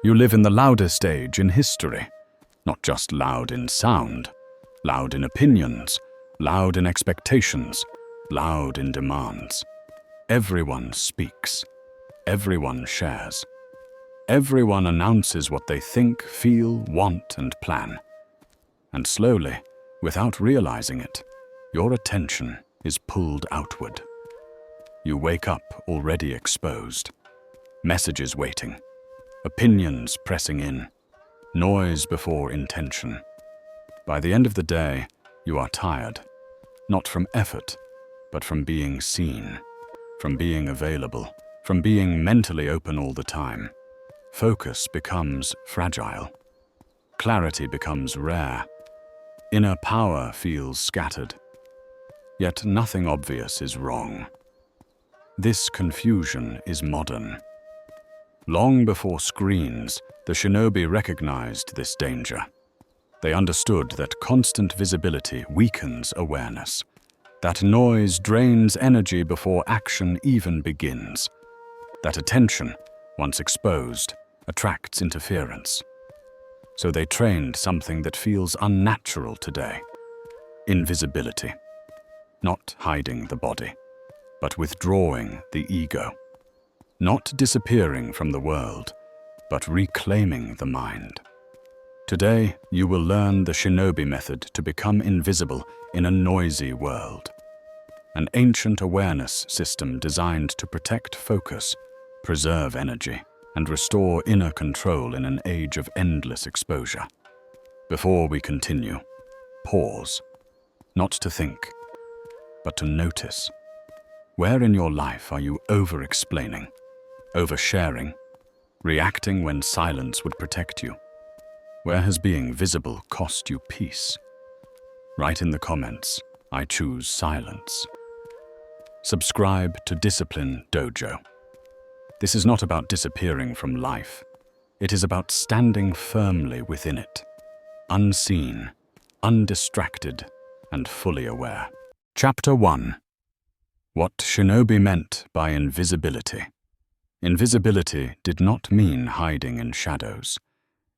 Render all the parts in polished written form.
You live in the loudest age in history, not just loud in sound, loud in opinions, loud in expectations, loud in demands. Everyone speaks. Everyone shares. Everyone announces what they think, feel, want, and plan. And slowly, without realizing it, your attention is pulled outward. You wake up already exposed. Messages waiting. Opinions pressing in. Noise before intention. By the end of the day, you are tired. Not from effort, but from being seen. From being available. From being mentally open all the time. Focus becomes fragile. Clarity becomes rare. Inner power feels scattered. Yet nothing obvious is wrong. This confusion is modern. Long before screens, the Shinobi recognized this danger. They understood that constant visibility weakens awareness, that noise drains energy before action even begins, that attention, once exposed, attracts interference. So they trained something that feels unnatural today: invisibility. Not hiding the body, but withdrawing the ego. Not disappearing from the world, but reclaiming the mind. Today, you will learn the Shinobi method to become invisible in a noisy world. An ancient awareness system designed to protect focus, preserve energy, and restore inner control in an age of endless exposure. Before we continue, pause. Not to think, but to notice. Where in your life are you over-explaining, oversharing, reacting when silence would protect you? Where has being visible cost you peace? Write in the comments, I choose silence. Subscribe to Discipline Dojo. This is not about disappearing from life. It is about standing firmly within it, unseen, undistracted, and fully aware. Chapter 1. What Shinobi meant by invisibility. Invisibility did not mean hiding in shadows.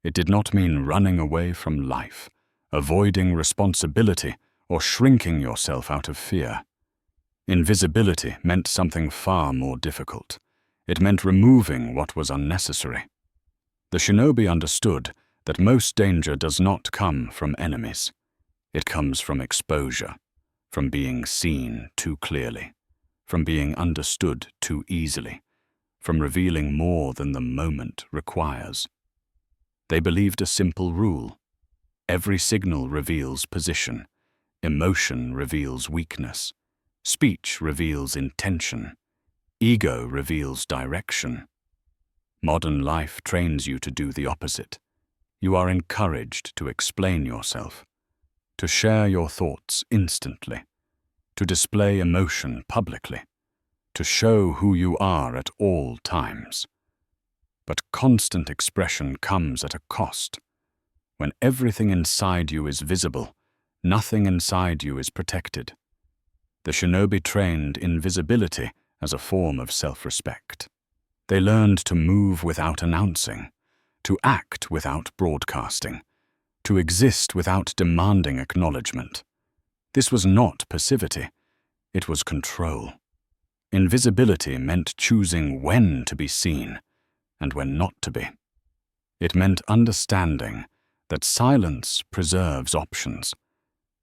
It did not mean running away from life, avoiding responsibility, or shrinking yourself out of fear. Invisibility meant something far more difficult. It meant removing what was unnecessary. The Shinobi understood that most danger does not come from enemies. It comes from exposure, from being seen too clearly, from being understood too easily, from revealing more than the moment requires. They believed a simple rule: every signal reveals position, emotion reveals weakness, speech reveals intention, ego reveals direction. Modern life trains you to do the opposite. You are encouraged to explain yourself, to share your thoughts instantly, to display emotion publicly, to show who you are at all times. But constant expression comes at a cost. When everything inside you is visible, nothing inside you is protected. The Shinobi trained invisibility as a form of self-respect. They learned to move without announcing, to act without broadcasting, to exist without demanding acknowledgement. This was not passivity, it was control. Invisibility meant choosing when to be seen and when not to be. It meant understanding that silence preserves options,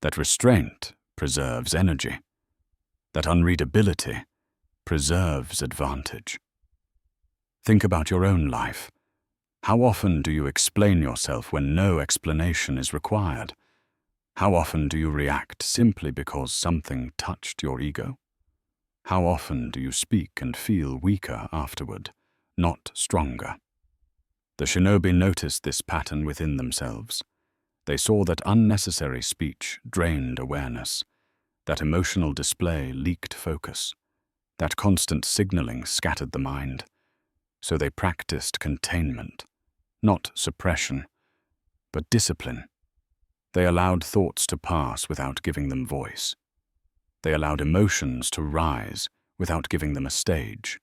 that restraint preserves energy, that unreadability preserves advantage. Think about your own life. How often do you explain yourself when no explanation is required? How often do you react simply because something touched your ego? How often do you speak and feel weaker afterward, not stronger? The Shinobi noticed this pattern within themselves. They saw that unnecessary speech drained awareness, that emotional display leaked focus, that constant signaling scattered the mind. So they practiced containment, not suppression, but discipline. They allowed thoughts to pass without giving them voice. They allowed emotions to rise without giving them a stage.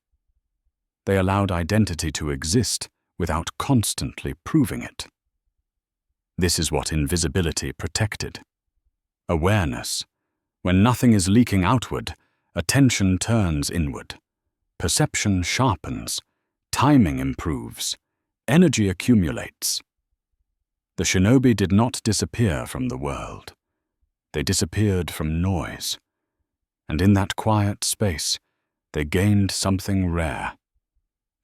They allowed identity to exist without constantly proving it. This is what invisibility protected. Awareness. When nothing is leaking outward, attention turns inward. Perception sharpens. Timing improves. Energy accumulates. The shinobi did not disappear from the world. They disappeared from noise. And in that quiet space, they gained something rare.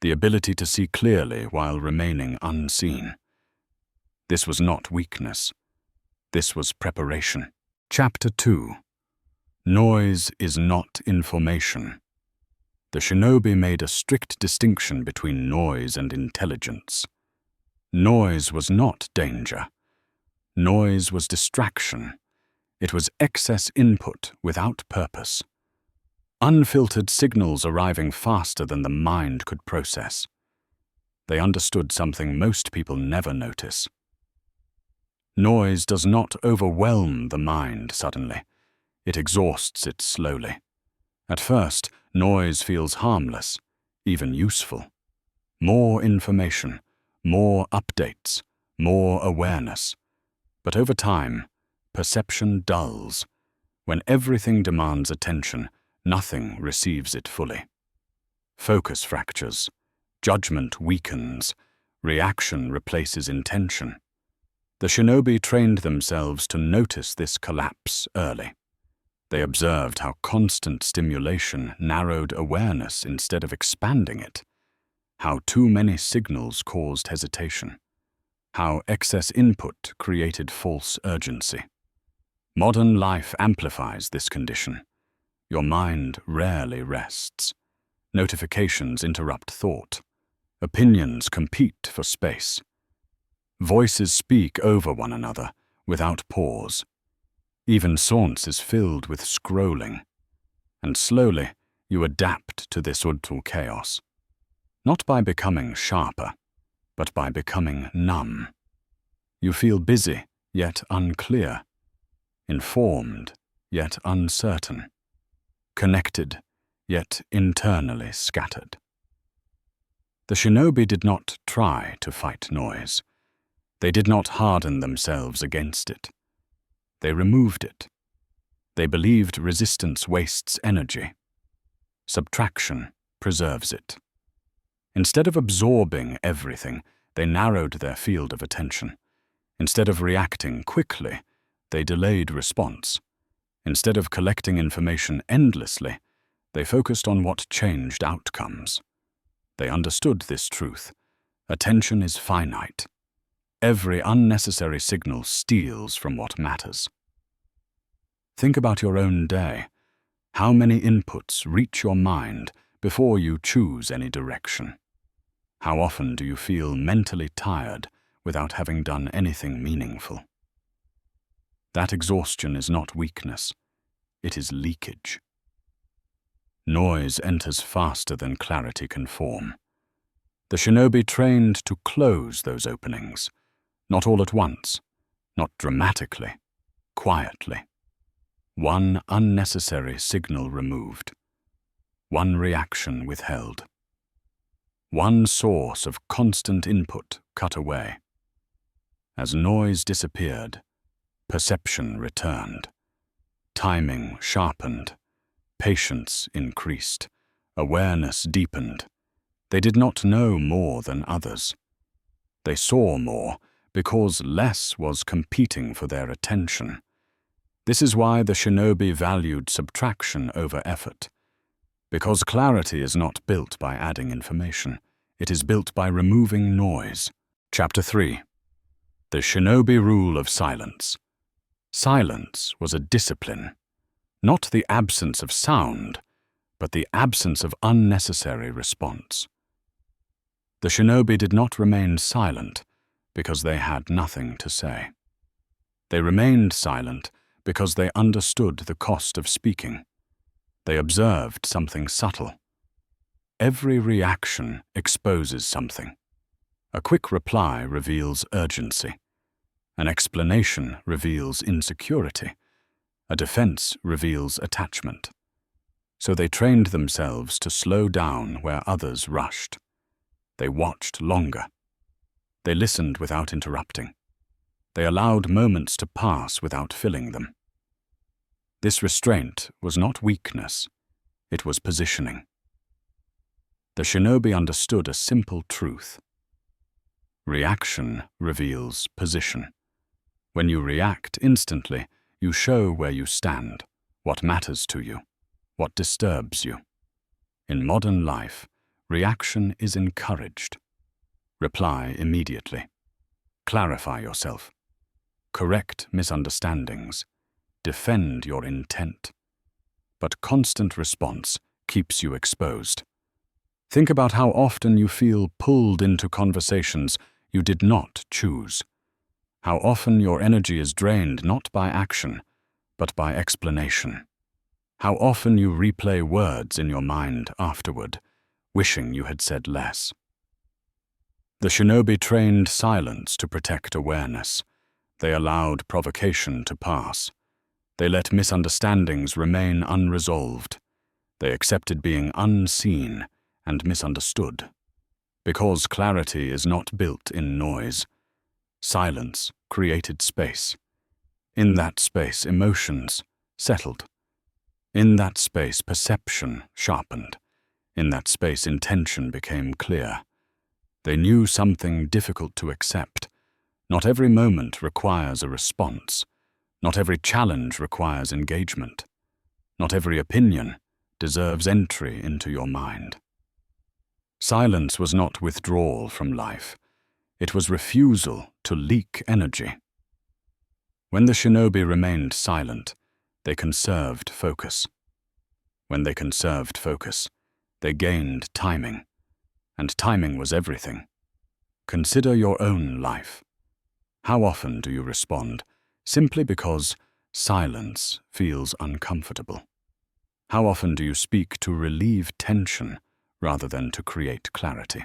The ability to see clearly while remaining unseen. This was not weakness. This was preparation. Chapter 2. Noise is not information. The shinobi made a strict distinction between noise and intelligence. Noise was not danger. Noise was distraction. It was excess input without purpose. Unfiltered signals arriving faster than the mind could process. They understood something most people never notice. Noise does not overwhelm the mind suddenly. It exhausts it slowly. At first, noise feels harmless, even useful. More information, more updates, more awareness. But over time, perception dulls. When everything demands attention, nothing receives it fully. Focus fractures. Judgment weakens. Reaction replaces intention. The shinobi trained themselves to notice this collapse early. They observed how constant stimulation narrowed awareness instead of expanding it, how too many signals caused hesitation, how excess input created false urgency. Modern life amplifies this condition. Your mind rarely rests. Notifications interrupt thought. Opinions compete for space. Voices speak over one another without pause. Even Saunce is filled with scrolling. And slowly, you adapt to this mental chaos. Not by becoming sharper, but by becoming numb. You feel busy, yet unclear. Informed, yet uncertain. Connected, yet internally scattered. The shinobi did not try to fight noise. They did not harden themselves against it. They removed it. They believed resistance wastes energy. Subtraction preserves it. Instead of absorbing everything, they narrowed their field of attention. Instead of reacting quickly, they delayed response. Instead of collecting information endlessly, they focused on what changed outcomes. They understood this truth. Attention is finite. Every unnecessary signal steals from what matters. Think about your own day. How many inputs reach your mind before you choose any direction? How often do you feel mentally tired without having done anything meaningful? That exhaustion is not weakness. It is leakage. Noise enters faster than clarity can form. The shinobi trained to close those openings. Not all at once, not dramatically, quietly. One unnecessary signal removed. One reaction withheld. One source of constant input cut away. As noise disappeared, perception returned. Timing sharpened. Patience increased. Awareness deepened. They did not know more than others. They saw more, because less was competing for their attention. This is why the shinobi valued subtraction over effort. Because clarity is not built by adding information. It is built by removing noise. Chapter 3. The shinobi rule of silence. Silence was a discipline. Not the absence of sound, but the absence of unnecessary response. The shinobi did not remain silent because they had nothing to say. They remained silent because they understood the cost of speaking. They observed something subtle. Every reaction exposes something. A quick reply reveals urgency. An explanation reveals insecurity. A defense reveals attachment. So they trained themselves to slow down where others rushed. They watched longer. They listened without interrupting. They allowed moments to pass without filling them. This restraint was not weakness, it was positioning. The shinobi understood a simple truth. Reaction reveals position. When you react instantly, you show where you stand, what matters to you, what disturbs you. In modern life, reaction is encouraged. Reply immediately. Clarify yourself. Correct misunderstandings. Defend your intent. But constant response keeps you exposed. Think about how often you feel pulled into conversations you did not choose. How often your energy is drained not by action, but by explanation. How often you replay words in your mind afterward, wishing you had said less. The shinobi trained silence to protect awareness. They allowed provocation to pass. They let misunderstandings remain unresolved. They accepted being unseen and misunderstood. Because clarity is not built in noise, silence created space. In that space, emotions settled. In that space, perception sharpened. In that space, intention became clear. They knew something difficult to accept. Not every moment requires a response. Not every challenge requires engagement. Not every opinion deserves entry into your mind. Silence was not withdrawal from life. It was refusal to leak energy. When the shinobi remained silent, they conserved focus. When they conserved focus, they gained timing. And timing was everything. Consider your own life. How often do you respond simply because silence feels uncomfortable? How often do you speak to relieve tension rather than to create clarity?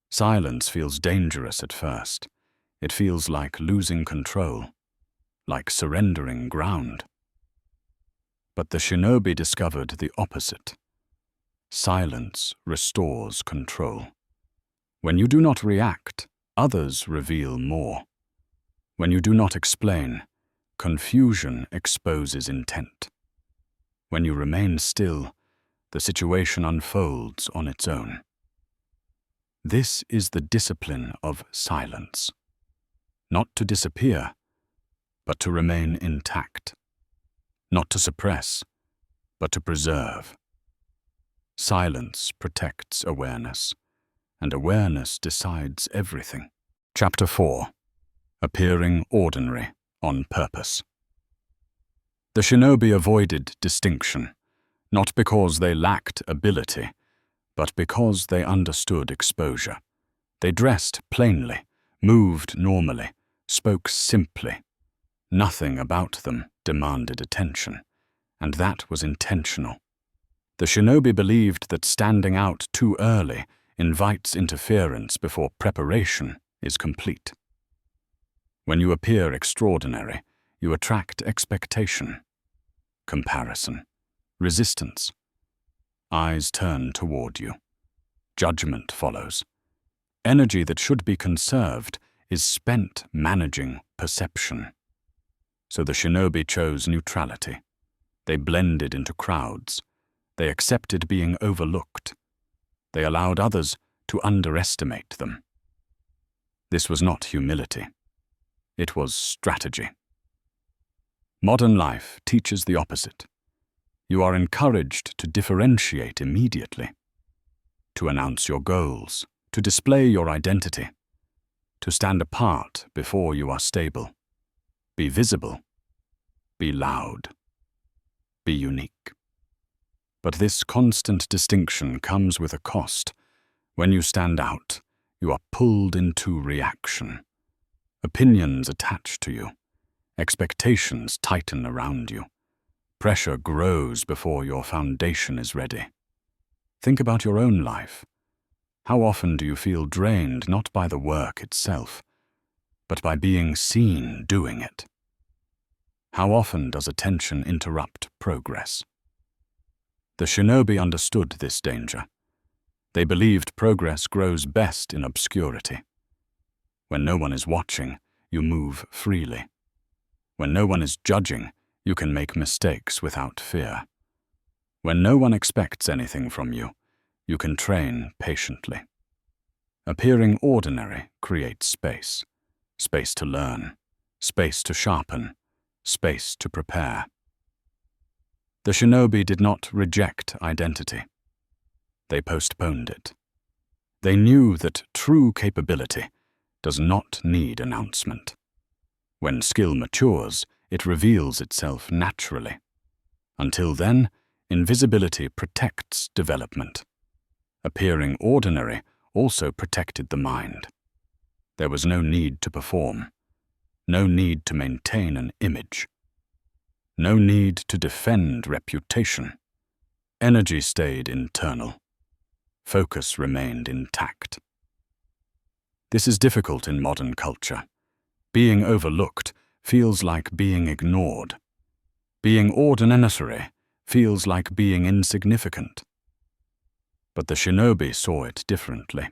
Silence feels dangerous at first. It feels like losing control, like surrendering ground. But the shinobi discovered the opposite. Silence restores control. When you do not react, others reveal more. When you do not explain, confusion exposes intent. When you remain still, the situation unfolds on its own. This is the discipline of silence. Not to disappear, but to remain intact. Not to suppress, but to preserve. Silence protects awareness, and awareness decides everything. Chapter 4. Appearing ordinary on purpose. The shinobi avoided distinction, not because they lacked ability, but because they understood exposure. They dressed plainly, moved normally, spoke simply. Nothing about them demanded attention, and that was intentional. The shinobi believed that standing out too early invites interference before preparation is complete. When you appear extraordinary, you attract expectation, comparison, resistance. Eyes turn toward you. Judgment follows. Energy that should be conserved is spent managing perception. So the shinobi chose neutrality. They blended into crowds. They accepted being overlooked. They allowed others to underestimate them. This was not humility. It was strategy. Modern life teaches the opposite. You are encouraged to differentiate immediately, to announce your goals, to display your identity, to stand apart before you are stable. Be visible. Be loud. Be unique. But this constant distinction comes with a cost. When you stand out, you are pulled into reaction. Opinions attach to you. Expectations tighten around you. Pressure grows before your foundation is ready. Think about your own life. How often do you feel drained not by the work itself, but by being seen doing it? How often does attention interrupt progress? The shinobi understood this danger. They believed progress grows best in obscurity. When no one is watching, you move freely. When no one is judging, you can make mistakes without fear. When no one expects anything from you, you can train patiently. Appearing ordinary creates space. Space to learn, space to sharpen, space to prepare. The Shinobi did not reject identity. They postponed it. They knew that true capability does not need announcement. When skill matures, it reveals itself naturally. Until then, invisibility protects development. Appearing ordinary also protected the mind. There was no need to perform, no need to maintain an image, no need to defend reputation. Energy stayed internal. Focus remained intact. This is difficult in modern culture. Being overlooked feels like being ignored. Being ordinary feels like being insignificant. But the Shinobi saw it differently.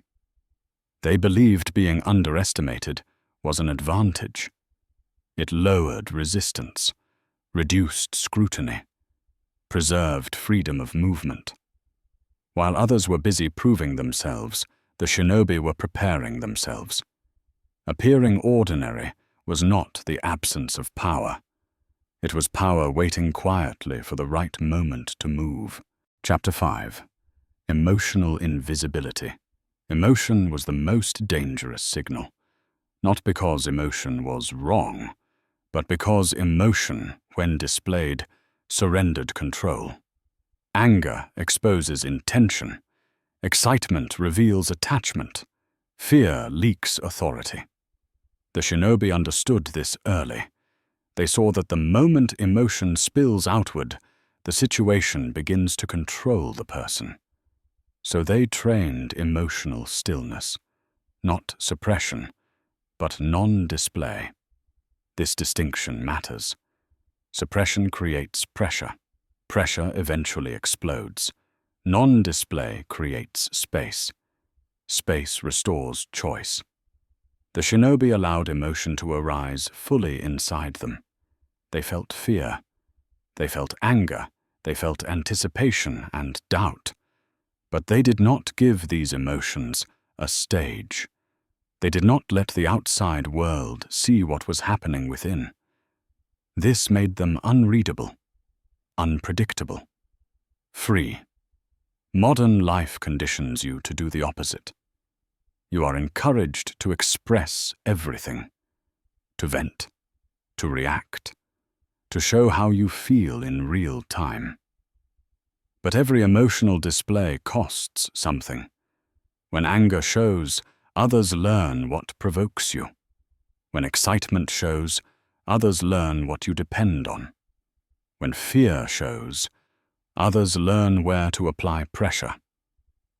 They believed being underestimated was an advantage. It lowered resistance, reduced scrutiny, preserved freedom of movement. While others were busy proving themselves, the Shinobi were preparing themselves. Appearing ordinary was not the absence of power. It was power waiting quietly for the right moment to move. Chapter 5. Emotional invisibility. Emotion was the most dangerous signal, not because emotion was wrong, but because emotion, when displayed, surrendered control. Anger exposes intention. Excitement reveals attachment. Fear leaks authority. The Shinobi understood this early. They saw that the moment emotion spills outward, the situation begins to control the person. So they trained emotional stillness, not suppression, but non-display. This distinction matters. Suppression creates pressure. Pressure eventually explodes. Non-display creates space. Space restores choice. The Shinobi allowed emotion to arise fully inside them. They felt fear. They felt anger. They felt anticipation and doubt. But they did not give these emotions a stage. They did not let the outside world see what was happening within. This made them unreadable, unpredictable, free. Modern life conditions you to do the opposite. You are encouraged to express everything, to vent, to react, to show how you feel in real time. But every emotional display costs something. When anger shows, others learn what provokes you. When excitement shows, others learn what you depend on. When fear shows, others learn where to apply pressure.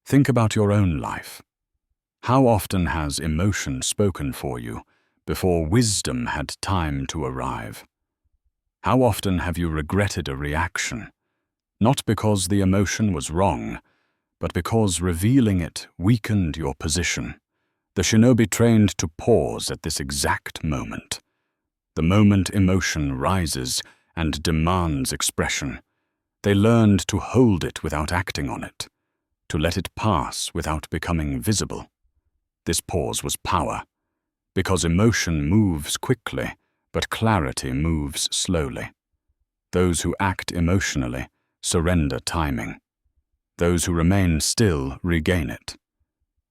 Think about your own life. How often has emotion spoken for you before wisdom had time to arrive? How often have you regretted a reaction, not because the emotion was wrong, but because revealing it weakened your position? The Shinobi trained to pause at this exact moment. The moment emotion rises and demands expression, they learned to hold it without acting on it, to let it pass without becoming visible. This pause was power, because emotion moves quickly, but clarity moves slowly. Those who act emotionally surrender timing. Those who remain still regain it.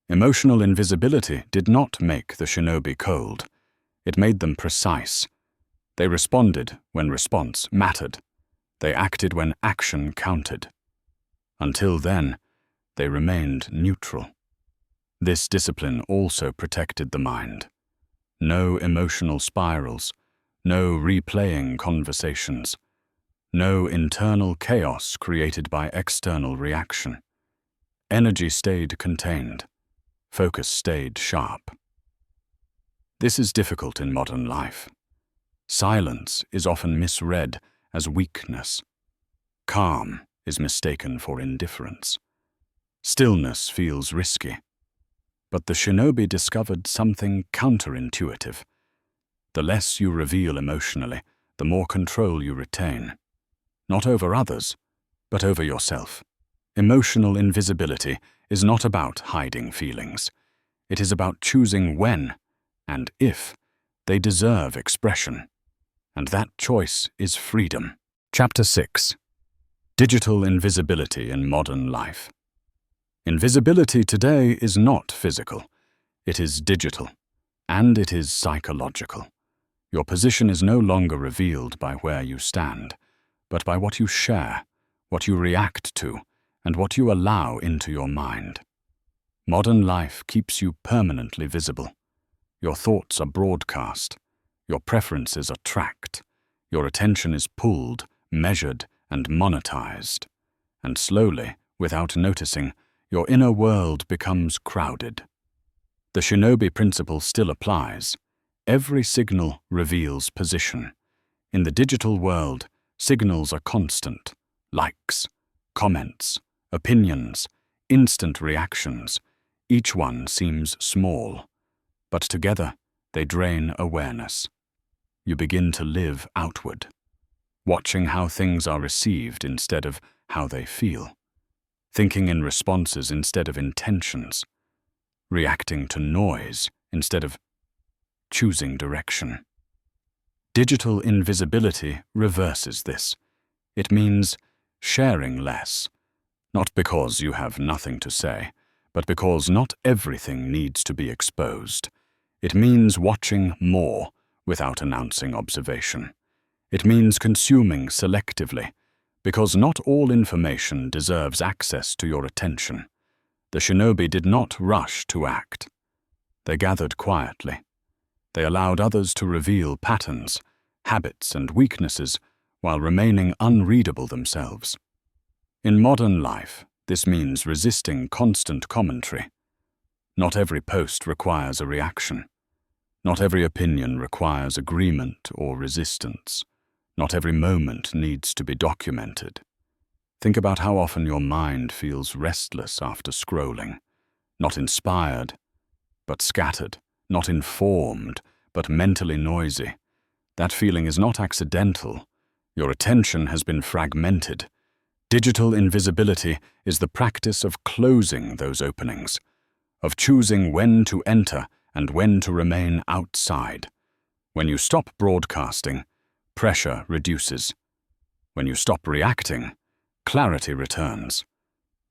Emotional invisibility did not make the Shinobi cold. It made them precise. They responded when response mattered. They acted when action counted. Until then, they remained neutral. This discipline also protected the mind. No emotional spirals, no replaying conversations, no internal chaos created by external reaction. Energy stayed contained. Focus stayed sharp. This is difficult in modern life. Silence is often misread as weakness. Calm is mistaken for indifference. Stillness feels risky. But the shinobi discovered something counterintuitive. The less you reveal emotionally, the more control you retain. Not over others, but over yourself. Emotional invisibility is not about hiding feelings. It is about choosing when and if they deserve expression. And that choice is freedom. Chapter 6. Digital invisibility in modern life. Invisibility today is not physical. It is digital, and it is psychological. Your position is no longer revealed by where you stand, but by what you share, what you react to, and what you allow into your mind. Modern life keeps you permanently visible. Your thoughts are broadcast. Your preferences are tracked. Your attention is pulled, measured, and monetized. And slowly, without noticing, your inner world becomes crowded. The shinobi principle still applies. Every signal reveals position. In the digital world, signals are constant. Likes, comments, opinions, instant reactions. Each one seems small, but together they drain awareness. You begin to live outward, watching how things are received instead of how they feel, thinking in responses instead of intentions, reacting to noise instead of choosing direction. Digital invisibility reverses this. It means sharing less, not because you have nothing to say, but because not everything needs to be exposed. It means watching more without announcing observation. It means consuming selectively, because not all information deserves access to your attention. The shinobi did not rush to act. They gathered quietly. They allowed others to reveal patterns, habits, and weaknesses while remaining unreadable themselves. In modern life, this means resisting constant commentary. Not every post requires a reaction. Not every opinion requires agreement or resistance. Not every moment needs to be documented. Think about how often your mind feels restless after scrolling. Not inspired, but scattered. Not informed, but mentally noisy. That feeling is not accidental. Your attention has been fragmented. Digital invisibility is the practice of closing those openings, of choosing when to enter and when to remain outside. When you stop broadcasting, pressure reduces. When you stop reacting, clarity returns.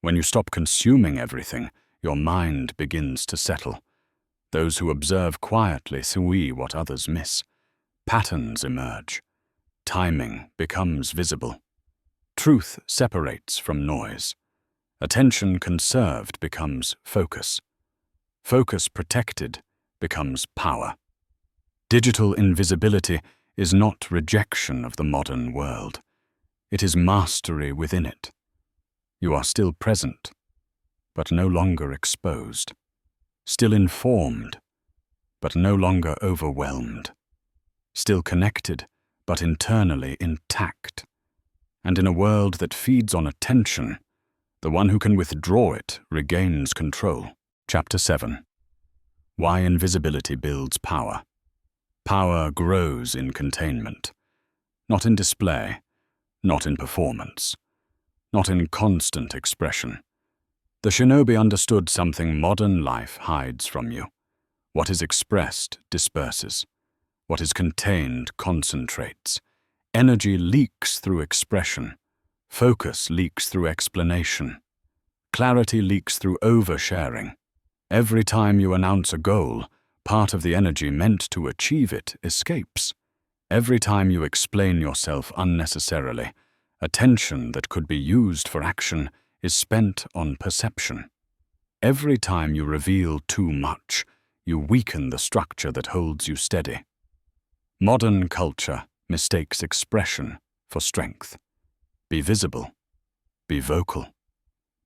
When you stop consuming everything, your mind begins to settle. Those who observe quietly see what others miss. Patterns emerge. Timing becomes visible. Truth separates from noise. Attention conserved becomes focus. Focus protected becomes power. Digital invisibility is not rejection of the modern world. It is mastery within it. You are still present, but no longer exposed. Still informed, but no longer overwhelmed. Still connected, but internally intact. And in a world that feeds on attention, the one who can withdraw it regains control. Chapter 7. Why invisibility builds power. Power grows in containment, not in display, not in performance, not in constant expression. The shinobi understood something modern life hides from you. What is expressed disperses. What is contained concentrates. Energy leaks through expression. Focus leaks through explanation. Clarity leaks through oversharing. Every time you announce a goal, part of the energy meant to achieve it escapes. Every time you explain yourself unnecessarily, attention that could be used for action is spent on perception. Every time you reveal too much, you weaken the structure that holds you steady. Modern culture mistakes expression for strength. Be visible. Be vocal.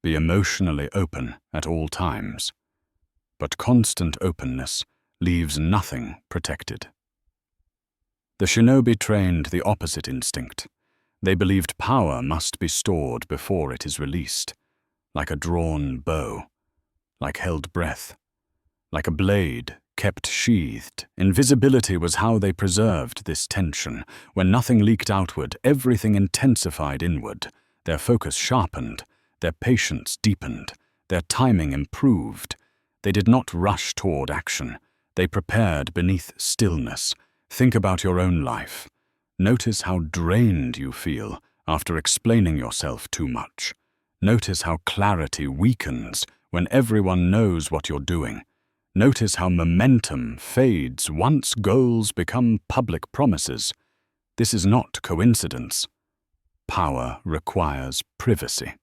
Be emotionally open at all times. But constant openness leaves nothing protected. The shinobi trained the opposite instinct. They believed power must be stored before it is released, like a drawn bow, like held breath. Like a blade kept sheathed, invisibility was how they preserved this tension. When nothing leaked outward, everything intensified inward. Their focus sharpened, their patience deepened, their timing improved. They did not rush toward action. They prepared beneath stillness. Think about your own life. Notice how drained you feel after explaining yourself too much. Notice how clarity weakens when everyone knows what you're doing. Notice how momentum fades once goals become public promises. This is not coincidence. Power requires privacy.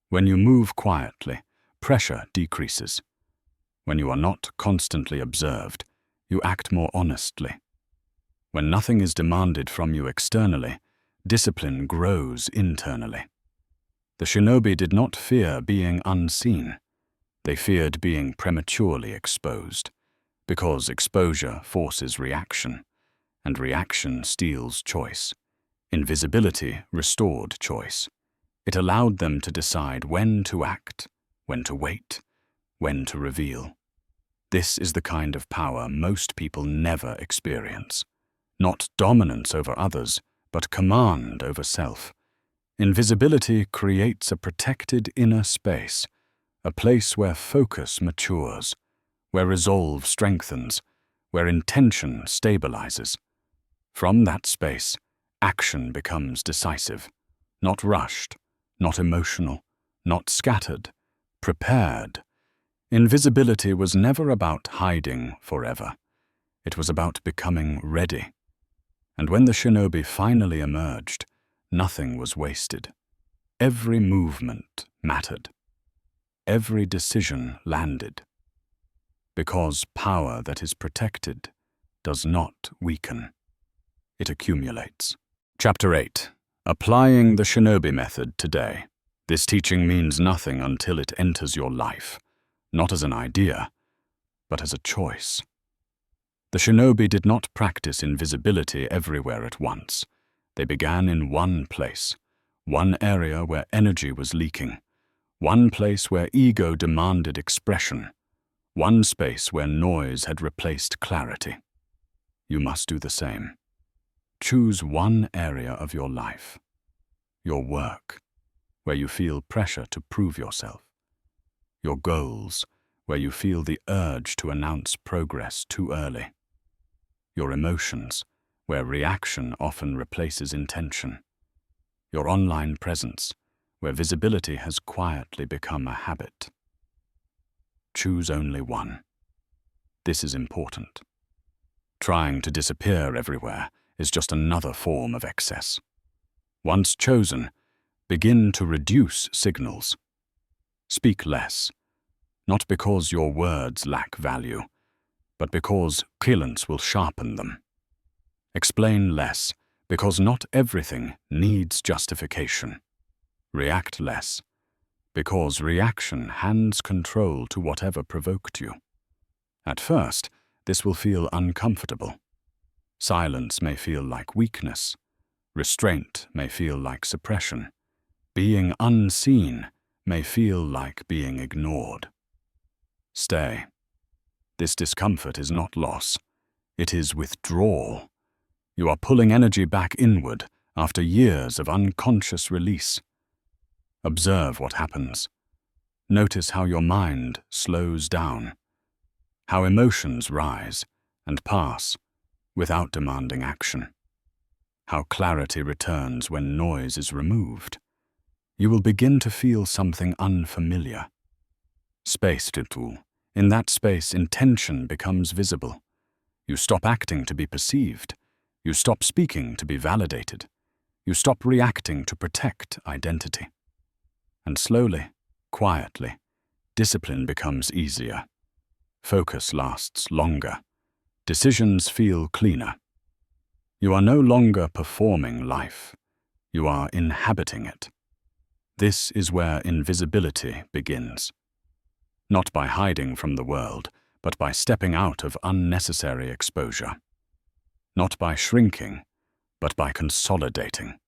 When you move quietly, pressure decreases. When you are not constantly observed, you act more honestly. When nothing is demanded from you externally, discipline grows internally. The shinobi did not fear being unseen. They feared being prematurely exposed, because exposure forces reaction, and reaction steals choice. Invisibility restored choice. It allowed them to decide when to act, when to wait, when to reveal. This is the kind of power most people never experience. Not dominance over others, but command over self. Invisibility creates a protected inner space, a place where focus matures, where resolve strengthens, where intention stabilizes. From that space, action becomes decisive, not rushed, not emotional, not scattered, prepared. Invisibility was never about hiding forever. It was about becoming ready. And when the shinobi finally emerged, nothing was wasted. Every movement mattered. Every decision landed. Because power that is protected does not weaken. It accumulates. Chapter 8. Applying the Shinobi method today. This teaching means nothing until it enters your life, not as an idea, but as a choice. The shinobi did not practice invisibility everywhere at once. They began in one place, one area where energy was leaking, one place where ego demanded expression, one space where noise had replaced clarity. You must do the same. Choose one area of your life, your work, where you feel pressure to prove yourself, your goals, where you feel the urge to announce progress too early, your emotions, where reaction often replaces intention, your online presence, where visibility has quietly become a habit. Choose only one. This is important. Trying to disappear everywhere is just another form of excess. Once chosen, begin to reduce signals. Speak less, not because your words lack value, but because silence will sharpen them. Explain less, because not everything needs justification. React less, because reaction hands control to whatever provoked you. At first, this will feel uncomfortable. Silence may feel like weakness. Restraint may feel like suppression. Being unseen may feel like being ignored. Stay. This discomfort is not loss. It is withdrawal. You are pulling energy back inward after years of unconscious release. Observe what happens. Notice how your mind slows down, how emotions rise and pass without demanding action, how clarity returns when noise is removed. You will begin to feel something unfamiliar. Space to tool. In that space, intention becomes visible. You stop acting to be perceived. You stop speaking to be validated. You stop reacting to protect identity. And slowly, quietly, discipline becomes easier. Focus lasts longer. Decisions feel cleaner. You are no longer performing life. You are inhabiting it. This is where invisibility begins. Not by hiding from the world, but by stepping out of unnecessary exposure. Not by shrinking, but by consolidating.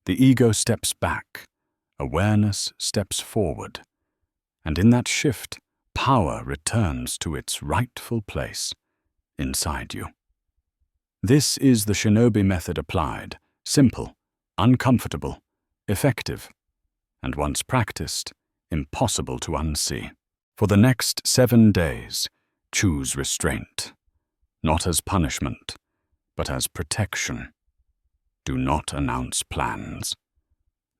The ego steps back, awareness steps forward, and in that shift, power returns to its rightful place inside you. This is the Shinobi method applied, simple, uncomfortable, effective, and once practiced, impossible to unsee. For the next 7 days, choose restraint, not as punishment, but as protection. Do not announce plans.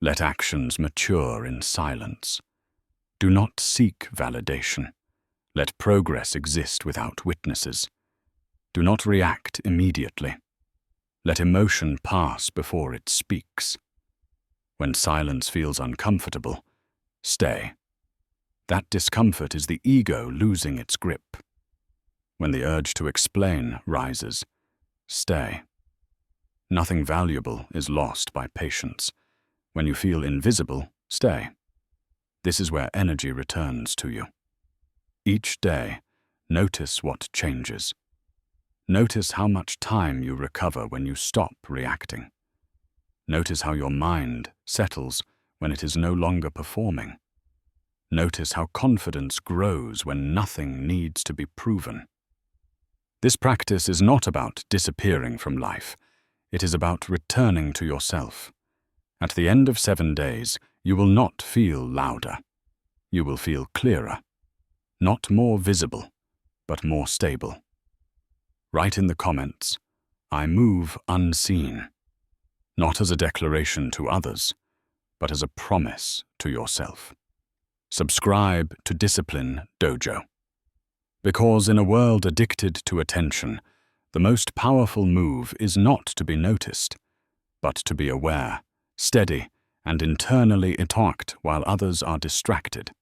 Let actions mature in silence. Do not seek validation. Let progress exist without witnesses. Do not react immediately. Let emotion pass before it speaks. When silence feels uncomfortable, stay. That discomfort is the ego losing its grip. When the urge to explain rises, stay. Nothing valuable is lost by patience. When you feel invisible, stay. This is where energy returns to you. Each day, notice what changes. Notice how much time you recover when you stop reacting. Notice how your mind settles when it is no longer performing. Notice how confidence grows when nothing needs to be proven. This practice is not about disappearing from life. It is about returning to yourself. At the end of 7 days, you will not feel louder. You will feel clearer. Not more visible, but more stable. Write in the comments, "I move unseen," not as a declaration to others, but as a promise to yourself. Subscribe to Discipline Dojo. Because in a world addicted to attention, the most powerful move is not to be noticed, but to be aware, steady, and internally intact while others are distracted.